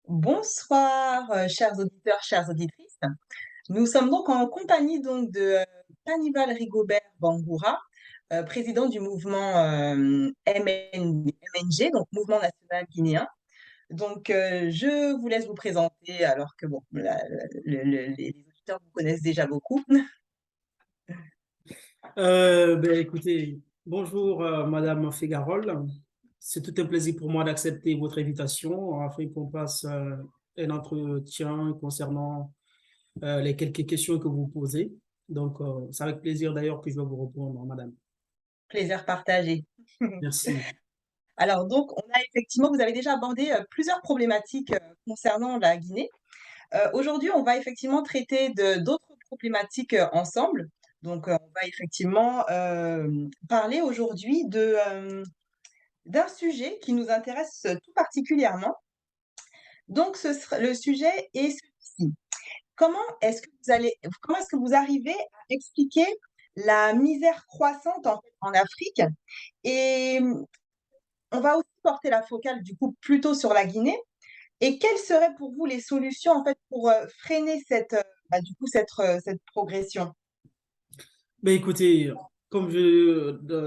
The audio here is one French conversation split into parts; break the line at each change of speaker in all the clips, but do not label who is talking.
Bonsoir, chers auditeurs, chères auditrices. Nous sommes donc en compagnie donc de Hannibal Rigobert Bangoura, président du mouvement MNG, donc Mouvement National Guinéen. Donc, je vous laisse vous présenter, alors que bon, les auditeurs vous connaissent déjà beaucoup.
Écoutez, bonjour Madame Figarol. C'est tout un plaisir pour moi d'accepter votre invitation afin qu'on passe un entretien concernant les quelques questions que vous posez. Donc, c'est avec plaisir d'ailleurs que je vais vous répondre, Madame.
Plaisir partagé.
Merci.
Alors, donc, on a effectivement, vous avez déjà abordé plusieurs problématiques concernant la Guinée. Aujourd'hui, on va effectivement traiter de d'autres problématiques ensemble. Donc, on va effectivement parler aujourd'hui d'un sujet qui nous intéresse tout particulièrement. Donc, le sujet est celui-ci. Comment est-ce que vous arrivez à expliquer la misère croissante en Afrique? Et on va aussi porter la focale du coup plutôt sur la Guinée. Et quelles seraient pour vous les solutions en fait pour freiner cette progression?
Écoutez, comme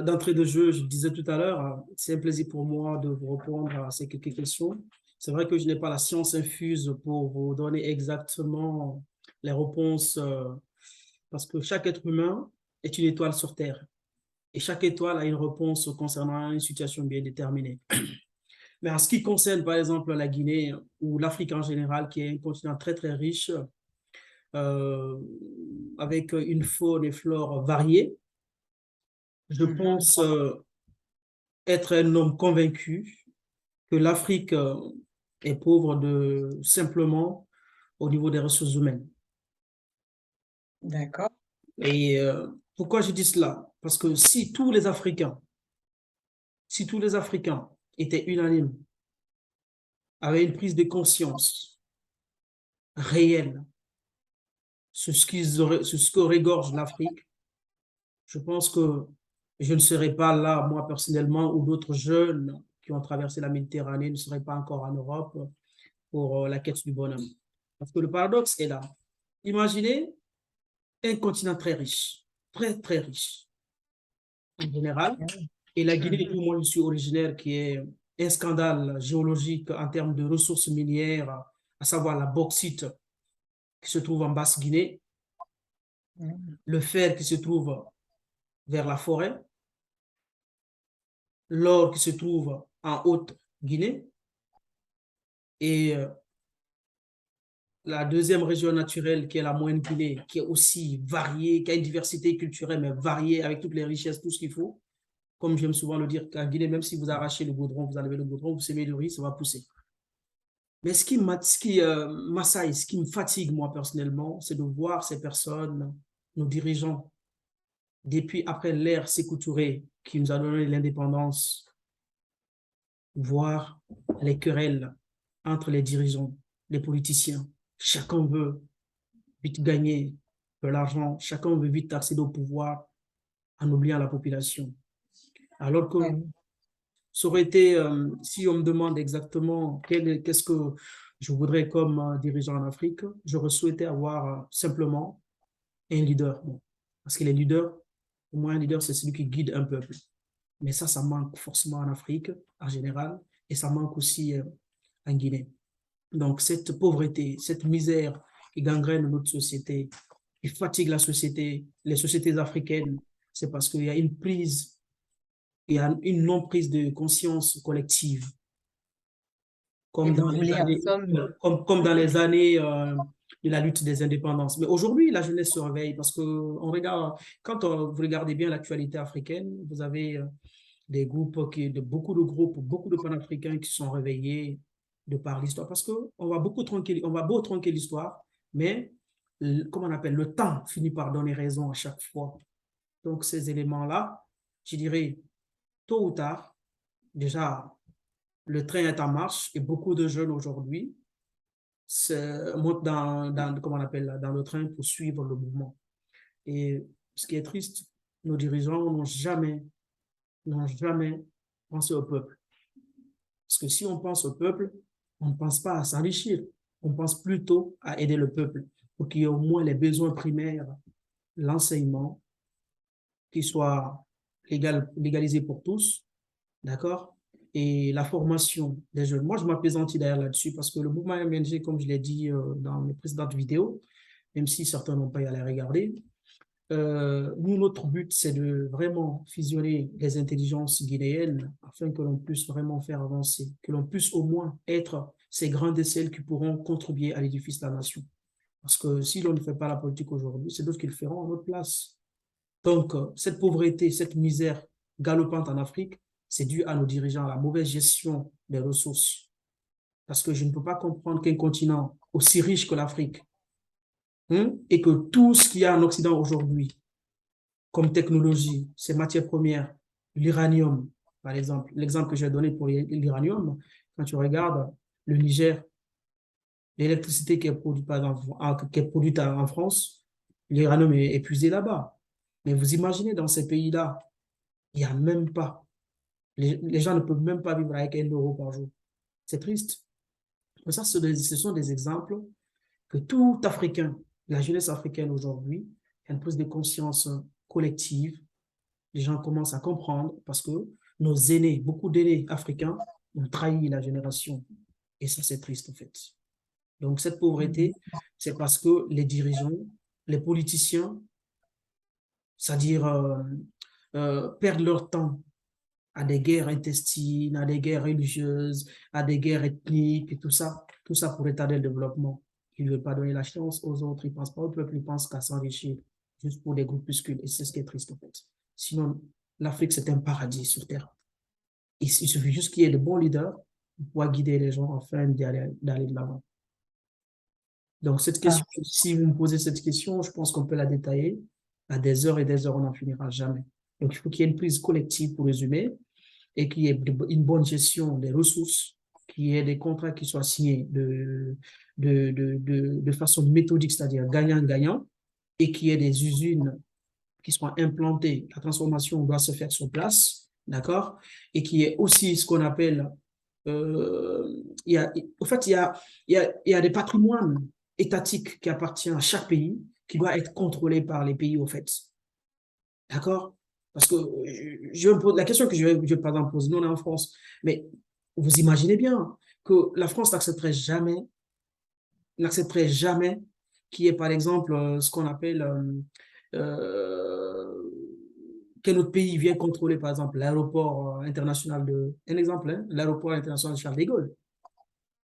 d'entrée de jeu, je disais tout à l'heure, c'est un plaisir pour moi de vous répondre à ces quelques questions. C'est vrai que je n'ai pas la science infuse pour vous donner exactement les réponses, parce que chaque être humain est une étoile sur Terre et chaque étoile a une réponse concernant une situation bien déterminée. Mais en ce qui concerne, par exemple, la Guinée ou l'Afrique en général, qui est un continent très, très riche, euh, avec une faune et flore variée, je
Mhm.
pense être un homme convaincu que l'Afrique est pauvre simplement au niveau des ressources humaines.
D'accord.
Et pourquoi je dis cela? Parce que si tous les Africains étaient unanimes, avaient une prise de conscience réelle sur ce que regorge l'Afrique, je pense que je ne serais pas là, moi personnellement, ou d'autres jeunes qui ont traversé la Méditerranée ne seraient pas encore en Europe pour la quête du bonhomme. Parce que le paradoxe est là. Imaginez un continent très riche, très, très riche en général, et la Guinée,
Mhm.
d'où moi je suis originaire, qui est un scandale géologique en termes de ressources minières, à savoir la bauxite qui se trouve en Basse-Guinée,
Mhm.
le fer qui se trouve vers la forêt, l'or qui se trouve en Haute-Guinée, et la deuxième région naturelle qui est la Moyenne-Guinée, qui est aussi variée, qui a une diversité culturelle, mais variée, avec toutes les richesses, tout ce qu'il faut. Comme j'aime souvent le dire, qu'en Guinée, même si vous arrachez le goudron, vous enlevez le goudron, vous semez le riz, ça va pousser. Mais m'assaille, ce qui me fatigue, moi, personnellement, c'est de voir ces personnes, nos dirigeants, depuis après l'ère Sékou Touré, qui nous a donné l'indépendance, voir les querelles entre les dirigeants, les politiciens. Chacun veut vite gagner de l'argent, chacun veut vite accéder au pouvoir en oubliant la population. Alors que
Ouais.
ça aurait été, si on me demande exactement qu'est-ce que je voudrais comme dirigeant en Afrique, j'aurais souhaité avoir simplement un leader. Bon, parce que les leaders, pour moi, un leader, c'est celui qui guide un peuple. Mais ça manque forcément en Afrique en général, et ça manque aussi en Guinée. Donc, cette pauvreté, cette misère qui gangrène notre société, qui fatigue la société, les sociétés africaines, c'est parce qu'il y a il y a une non-prise de conscience collective,
Et
comme
vous
dans les
voulez en
années,
somme,
comme dans les années de la lutte des indépendances. Mais aujourd'hui, la jeunesse se réveille parce que on regarde, quand vous regardez bien l'actualité africaine, vous avez des groupes beaucoup de groupes, beaucoup de panafricains qui sont réveillés de par l'histoire. Parce que on va beau tronquer l'histoire, mais comment on appelle, le temps finit par donner raison à chaque fois. Donc, ces éléments-là, je dirais, tôt ou tard, déjà, le train est en marche et beaucoup de jeunes aujourd'hui montent comment on appelle, dans le train pour suivre le mouvement. Et ce qui est triste, nos dirigeants n'ont jamais pensé au peuple. Parce que si on pense au peuple, On ne pense pas à s'enrichir. On pense plutôt à aider le peuple pour qu'il y ait au moins les besoins primaires, l'enseignement, qui soit légalisé pour tous, d'accord? Et la formation des jeunes. Moi, je m'appesantis d'ailleurs là-dessus parce que le mouvement MNG, comme je l'ai dit dans mes précédentes vidéos, même si certains n'ont pas à les regarder, nous, notre but, c'est de vraiment fusionner les intelligences guinéennes afin que l'on puisse vraiment faire avancer, que l'on puisse au moins être ces grands celles qui pourront contribuer à l'édifice de la nation. Parce que si l'on ne fait pas la politique aujourd'hui, c'est d'autres qui le feront à notre place. Donc, cette pauvreté, cette misère galopante en Afrique, c'est dû à nos dirigeants, à la mauvaise gestion des ressources. Parce que je ne peux pas comprendre qu'un continent aussi riche que l'Afrique, hein, et que tout ce qu'il y a en Occident aujourd'hui, comme technologie, ces matières premières, l'uranium, par exemple, l'exemple que j'ai donné pour l'uranium, quand tu regardes le Niger, l'électricité qui est produite, par exemple, qui est produite en France, l'uranium est épuisé là-bas. Mais vous imaginez, dans ces pays-là, il n'y a même pas, les gens ne peuvent même pas vivre avec 1 euro par jour. C'est triste. Mais ça, ce sont des exemples que tout Africain, la jeunesse africaine aujourd'hui, elle pose des consciences collectives. Les gens commencent à comprendre parce que nos aînés, beaucoup d'aînés africains, ont trahi la génération. Et ça, c'est triste, en fait. Donc, cette pauvreté, c'est parce que les dirigeants, les politiciens, c'est-à-dire perdent leur temps à des guerres intestines, à des guerres religieuses, à des guerres ethniques, et tout ça pour retarder le développement. Ils ne veulent pas donner la chance aux autres, ils ne pensent pas au peuple, ils pensent qu'à s'enrichir juste pour des groupuscules. Et c'est ce qui est triste, en fait. Sinon, l'Afrique, c'est un paradis sur Terre. Il suffit juste qu'il y ait de bons leaders pour pouvoir guider les gens afin d'aller de l'avant. Donc, cette
Ah,
question, si vous me posez cette question, je pense qu'on peut la détailler à des heures et des heures, on n'en finira jamais. Donc, il faut qu'il y ait une prise collective pour résumer et qu'il y ait une bonne gestion des ressources, qu'il y ait des contrats qui soient signés de façon méthodique, c'est-à-dire gagnant-gagnant, et qu'il y ait des usines qui soient implantées. La transformation doit se faire sur place, d'accord? Et qu'il y ait aussi ce qu'on appelle, il y a, en fait, il y a des patrimoines étatiques qui appartiennent à chaque pays, qui doit être contrôlé par les pays, au fait. D'accord? Parce que la question que je vais par exemple poser, nous on est en France, mais vous imaginez bien que la France n'accepterait jamais qu'il y ait par exemple ce qu'on appelle euh, quel autre pays vient contrôler par exemple l'aéroport international un exemple, hein, l'aéroport international de Charles de Gaulle.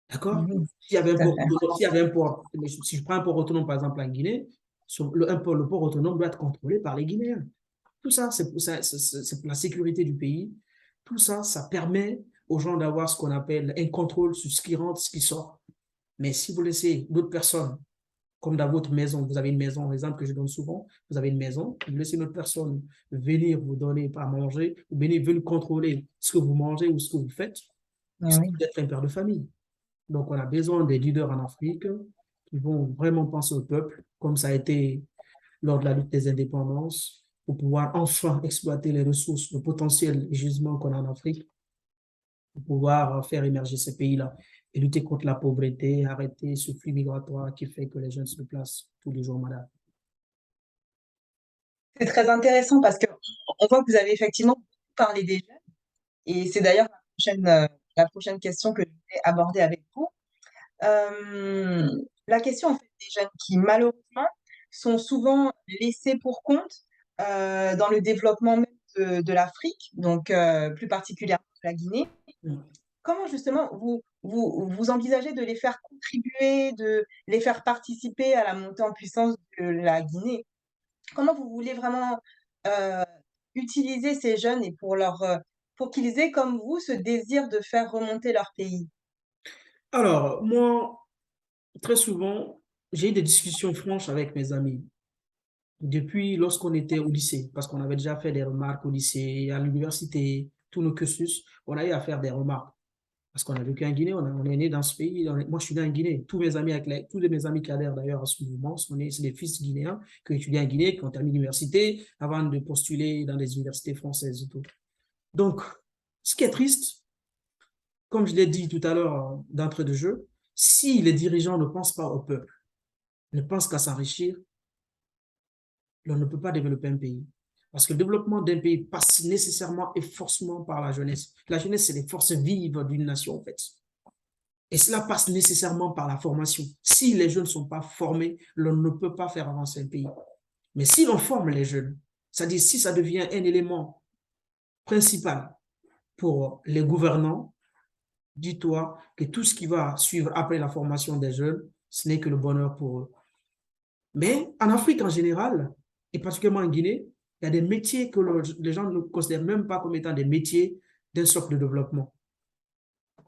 D'accord?
mhm,
S'il y avait un
tout à
port,
fait.
s'il y avait un port, si je prends un port autonome par exemple en Guinée, le port autonome doit être contrôlé par les Guinéens. Tout ça, c'est pour la sécurité du pays. Tout ça, ça permet aux gens d'avoir ce qu'on appelle un contrôle sur ce qui rentre, ce qui sort. Mais si vous laissez d'autres personnes, comme dans votre maison, vous avez une maison, l'exemple que je donne souvent, vous avez une maison, vous laissez une autre personne venir vous donner à manger, ou venir contrôler ce que vous mangez ou ce que vous faites,
Mais
c'est
oui.
d'être un père de famille. Donc, on a besoin des leaders en Afrique qui vont vraiment penser au peuple, comme ça a été lors de la lutte des indépendances, pour pouvoir enfin exploiter les ressources, le potentiel gisement qu'on a en Afrique, pour pouvoir faire émerger ces pays-là et lutter contre la pauvreté, arrêter ce flux migratoire qui fait que les jeunes se déplacent tous les jours malades.
C'est très intéressant parce que on voit que vous avez effectivement parlé des jeunes et c'est d'ailleurs la prochaine question que je vais aborder avec vous. La question en fait, des jeunes qui malheureusement sont souvent laissés pour compte dans le développement même de l'Afrique, donc plus particulièrement de la Guinée. Comment justement vous envisagez de les faire contribuer, de les faire participer à la montée en puissance de la Guinée? Comment vous voulez vraiment euh, utiliser ces jeunes et pour qu'ils aient comme vous ce désir de faire remonter leur pays?
Alors, moi, très souvent, j'ai eu des discussions franches avec mes amis depuis lorsqu'on était au lycée, parce qu'on avait déjà fait des remarques au lycée, à l'université, tous nos cursus, on a eu à faire des remarques. Parce qu'on a vécu en Guinée, on est né dans ce pays. Moi, je suis né en Guinée. Tous mes amis, tous mes amis qui adhèrent d'ailleurs à ce mouvement c'est des fils guinéens qui étudient en Guinée, qui ont terminé l'université avant de postuler dans des universités françaises et tout. Donc, ce qui est triste, comme je l'ai dit tout à l'heure d'entrée de jeu, si les dirigeants ne pensent pas au peuple, ne pensent qu'à s'enrichir, on ne peut pas développer un pays. Parce que le développement d'un pays passe nécessairement et forcément par la jeunesse. La jeunesse, c'est les forces vives d'une nation, en fait. Et cela passe nécessairement par la formation. Si les jeunes ne sont pas formés, l'on ne peut pas faire avancer un pays. Mais si l'on forme les jeunes, c'est-à-dire si ça devient un élément principal pour les gouvernants, dis-toi que tout ce qui va suivre après la formation des jeunes, ce n'est que le bonheur pour eux. Mais en Afrique en général, et particulièrement en Guinée, il y a des métiers que les gens ne considèrent même pas comme étant des métiers d'un socle de développement.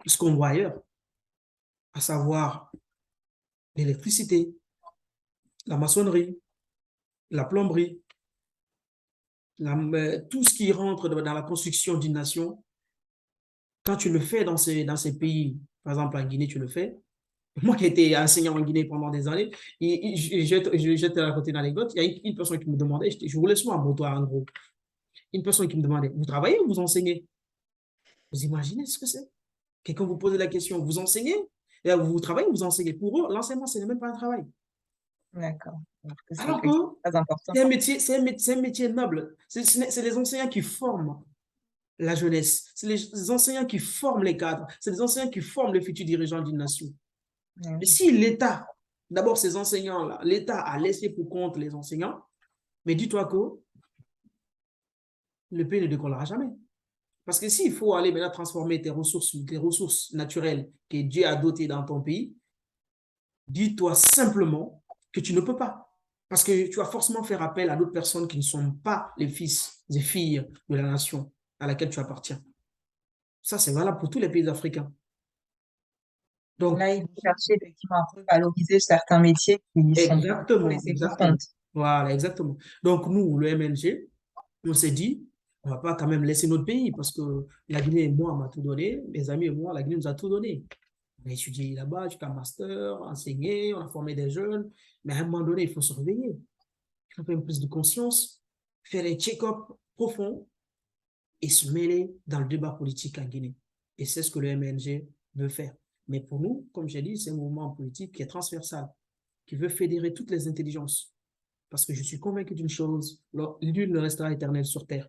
Ce qu'on voit ailleurs, à savoir l'électricité, la maçonnerie, la plomberie, tout ce qui rentre dans la construction d'une nation, quand tu le fais dans ces pays, par exemple en Guinée, tu le fais. Moi qui ai été enseignant en Guinée pendant des années, je vais te raconter une anecdote. Il y a une personne qui me demandait, je roulais souvent en moto en gros, une personne qui me demandait, vous travaillez ou vous enseignez? Vous imaginez ce que c'est? Quelqu'un vous pose la question, vous enseignez? Et vous travaillez ou vous enseignez? Pour eux, l'enseignement, ce n'est même pas un travail.
D'accord. Donc, c'est
Alors
effectivement
que
très important.
c'est un métier, c'est un métier noble. C'est les enseignants qui forment la jeunesse. C'est les enseignants qui forment les cadres. C'est les enseignants qui forment les futurs dirigeants d'une nation. Mais
Oui.
si l'État, d'abord ces enseignants-là, l'État a laissé pour compte les enseignants, mais dis-toi que le pays ne décollera jamais. Parce que s'il faut aller maintenant transformer tes ressources naturelles que Dieu a dotées dans ton pays, dis-toi simplement que tu ne peux pas. Parce que tu vas forcément faire appel à d'autres personnes qui ne sont pas les fils et filles de la nation à laquelle tu appartiens. Ça, c'est valable pour tous les pays africains. Donc,
Là, ils vont chercher effectivement à revaloriser certains métiers qui sont toujours
exactement,
laissés pour
exactement.
compte.
Voilà, exactement. Donc, nous, le MNG, on s'est dit, on ne va pas quand même laisser notre pays parce que la Guinée et moi, m'a tout donné. Mes amis et moi, la Guinée nous a tout donné. On a étudié là-bas, jusqu'à master, enseigné, on a formé des jeunes. Mais à un moment donné, il faut se réveiller. Il faut faire une prise de conscience, faire un check-up profond et se mêler dans le débat politique en Guinée. Et c'est ce que le MNG veut faire. Mais pour nous, comme j'ai dit, c'est un mouvement politique qui est transversal, qui veut fédérer toutes les intelligences. Parce que je suis convaincu d'une chose, nul ne restera éternel sur Terre.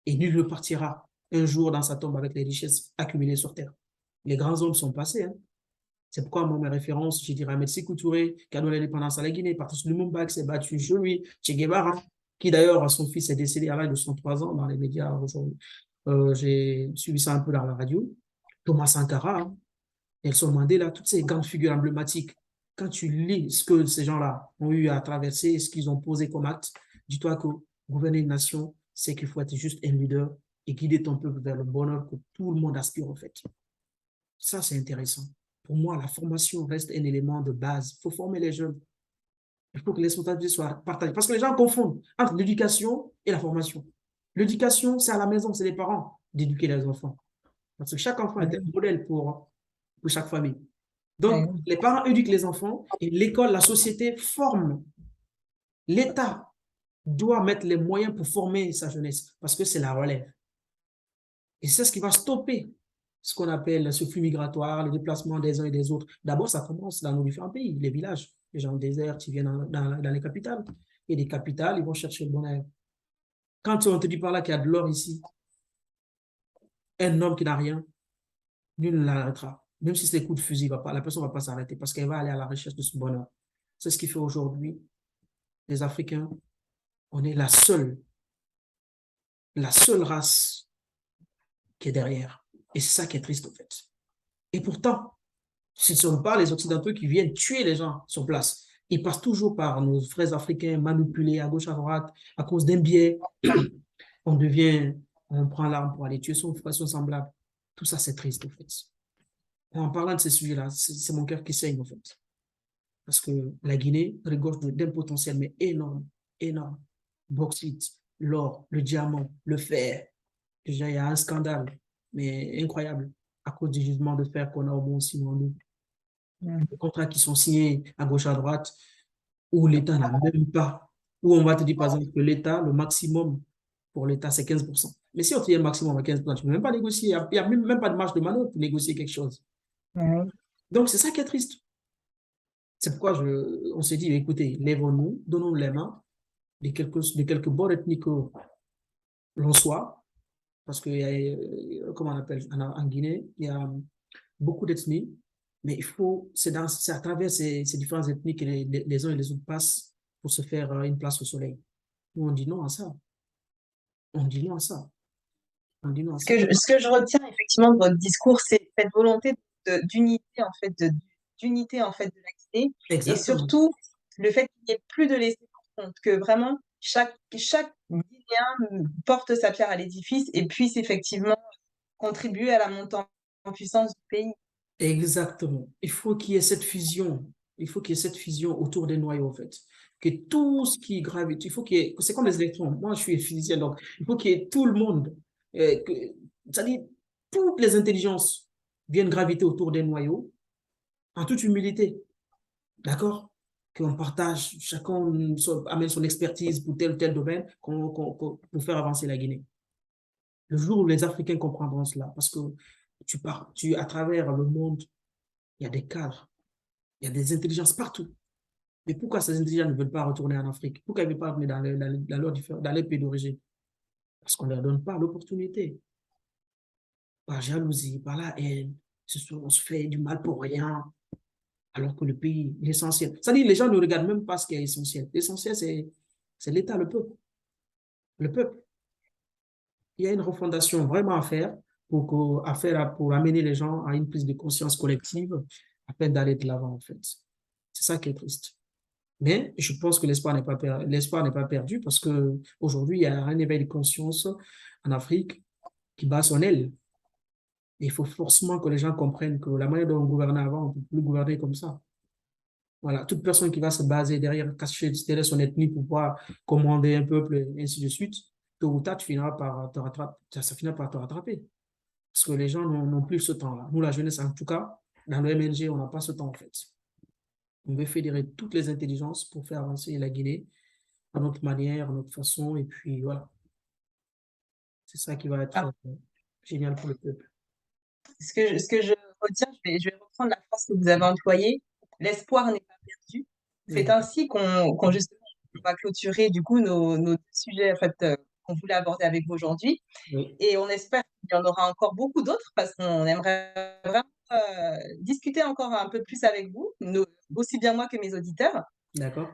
Et nul ne partira un jour dans sa tombe avec les richesses accumulées sur Terre. Les grands hommes sont passés. Hein. C'est pourquoi moi, mes références, je dirais Ahmed Sékou Touré, qui a donné l'indépendance à la Guinée, Patrice Lumumba, qui s'est battu chez lui, Che Guevara, qui d'ailleurs, son fils est décédé à l'âge de 103 ans dans les médias aujourd'hui. J'ai suivi ça un peu dans la radio. Thomas Sankara, hein, Nelson Mandela, toutes ces grandes figures emblématiques. Quand tu lis ce que ces gens-là ont eu à traverser, ce qu'ils ont posé comme acte, dis-toi que gouverner une nation, c'est qu'il faut être juste un leader et guider ton peuple vers le bonheur que tout le monde aspire en fait. Ça, c'est intéressant. Pour moi, la formation reste un élément de base. Il faut former les jeunes. Il faut que les responsabilités soient partagées. Parce que les gens confondent entre l'éducation et la formation. L'éducation, c'est à la maison, c'est les parents d'éduquer les enfants. Parce que chaque enfant est un
Oui.
modèle pour chaque famille.
Oui,
Donc,
oui.
les parents éduquent les enfants et l'école, la société forme. L'État doit mettre les moyens pour former sa jeunesse parce que c'est la relève. Et c'est ce qui va stopper ce qu'on appelle ce flux migratoire, le déplacement des uns et des autres. D'abord, ça commence dans nos différents pays, les villages. Les gens désertent, ils viennent dans les capitales. Et les capitales, ils vont chercher le bonheur. Quand on te dit par là qu'il y a de l'or ici, un homme qui n'a rien, nul ne l'arrêtera. Même si c'est des coups de fusil, la personne ne va pas s'arrêter parce qu'elle va aller à la recherche de ce bonheur. C'est ce qui fait aujourd'hui, les Africains, on est la seule race qui est derrière. Et c'est ça qui est triste, en fait. Et pourtant, ce ne sont pas les Occidentaux qui viennent tuer les gens sur place. Ils passent toujours par nos frères africains manipulés à gauche, à droite, à cause d'un biais. On prend l'arme pour aller tuer son frère, son semblable. Tout ça, c'est triste, en fait. En parlant de ces sujets-là, c'est mon cœur qui saigne, en fait. Parce que la Guinée regorge d'un potentiel, mais énorme, énorme. Bauxite, l'or, le diamant, le fer. Déjà, il y a un scandale, mais incroyable, à cause du jugement de fer qu'on a au Mont-Simon. Les contrats qui sont signés à gauche, à droite, où l'État n'a même pas, où on va te dire par exemple que l'État, le maximum pour l'État, c'est 15%. Mais si on te dit un maximum à 15%, tu ne peux même pas négocier. Il n'y a même pas de marge de manœuvre pour négocier quelque chose.
Mhm.
Donc, c'est ça qui est triste. C'est pourquoi on s'est dit, écoutez, lèvons-nous, donnons les mains de quelques bords ethniques que l'on soit, parce que, comment on appelle, en Guinée, il y a beaucoup d'ethnies, mais c'est à travers ces différentes ethnies que les uns et les autres passent pour se faire une place au soleil. Nous, on dit non à ça. On dit non à ça. On dit non à ça.
Ce que je retiens effectivement de votre discours, c'est cette volonté d'unité d'unité en fait de la Guinée, et
Exactement.
surtout le fait qu'il n'y ait plus de laisser pour compte, que vraiment chaque Guinéen porte sa pierre à l'édifice et puisse effectivement contribuer à la montée en puissance du pays.
Exactement. Il faut qu'il y ait cette fusion. Il faut qu'il y ait cette fusion autour des noyaux, en fait. Que tout ce qui gravite, il faut qu'il y ait, c'est comme les électrons. Moi, je suis physicien, donc il faut qu'il y ait tout le monde. Que, c'est-à-dire, toutes les intelligences viennent graviter autour des noyaux, en toute humilité. D'accord? Qu'on partage, chacun amène son expertise pour tel ou tel domaine pour faire avancer la Guinée. Le jour où les Africains comprendront cela, parce que à travers le monde, il y a des cadres, il y a des intelligences partout. Mais pourquoi ces intelligences ne veulent pas retourner en Afrique? Pourquoi ils ne veulent pas revenir dans leur pays d'origine? Parce qu'on ne leur donne pas l'opportunité. Par jalousie, par la haine, on se fait du mal pour rien, alors que le pays, l'essentiel. C'est-à-dire, les gens ne regardent même pas ce qui est essentiel. L'essentiel, c'est l'État, le peuple. Le peuple. Il y a une refondation vraiment à faire pour amener les gens à une prise de conscience collective afin d'aller de l'avant, en fait. C'est ça qui est triste. Mais je pense que l'espoir n'est pas perdu parce que aujourd'hui il y a un éveil de conscience en Afrique qui bat son aile. Et il faut forcément que les gens comprennent que la manière dont on gouvernait avant, on ne peut plus gouverner comme ça. Voilà, toute personne qui va se baser derrière son ethnie pour pouvoir commander un peuple, et ainsi de suite, tôt ou tard, tu finiras par te rattraper, ça finira par te rattraper. Parce que les gens n'ont plus ce temps-là. Nous, la jeunesse, en tout cas, dans le MNG, on n'a pas ce temps, en fait. On veut fédérer toutes les intelligences pour faire avancer la Guinée à notre manière, à notre façon, et puis voilà. C'est ça qui va être
Alors,
génial pour le peuple.
ce que je retiens, je vais reprendre la phrase que vous avez employée, l'espoir n'est pas perdu. C'est
Exact.
ainsi justement, on va clôturer du coup nos deux sujets en fait, qu'on voulait aborder avec vous aujourd'hui.
Oui,
Et on espère qu'il y en aura encore beaucoup d'autres parce qu'on aimerait vraiment discuter encore un peu plus avec vous, aussi bien moi que mes auditeurs.
d'accord.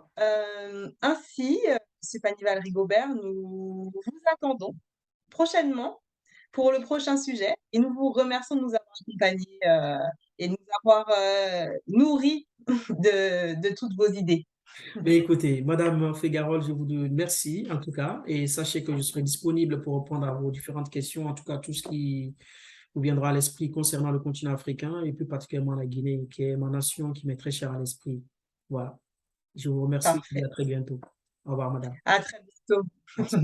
Ainsi, Stéphanie Valéry-Gobert, nous vous attendons prochainement pour le prochain sujet et nous vous remercions de nous avoir accompagnés et de nous avoir nourris de toutes vos idées.
Mais écoutez, Madame Fégarol, je vous dis merci en tout cas, et sachez que je serai disponible pour répondre à vos différentes questions, en tout cas tout ce qui vous viendra à l'esprit concernant le continent africain et plus particulièrement la Guinée, qui est ma nation qui m'est très chère à l'esprit. Voilà. Je vous remercie et
Parfait.
à très bientôt. Au revoir, Madame.
À très bientôt.
Merci.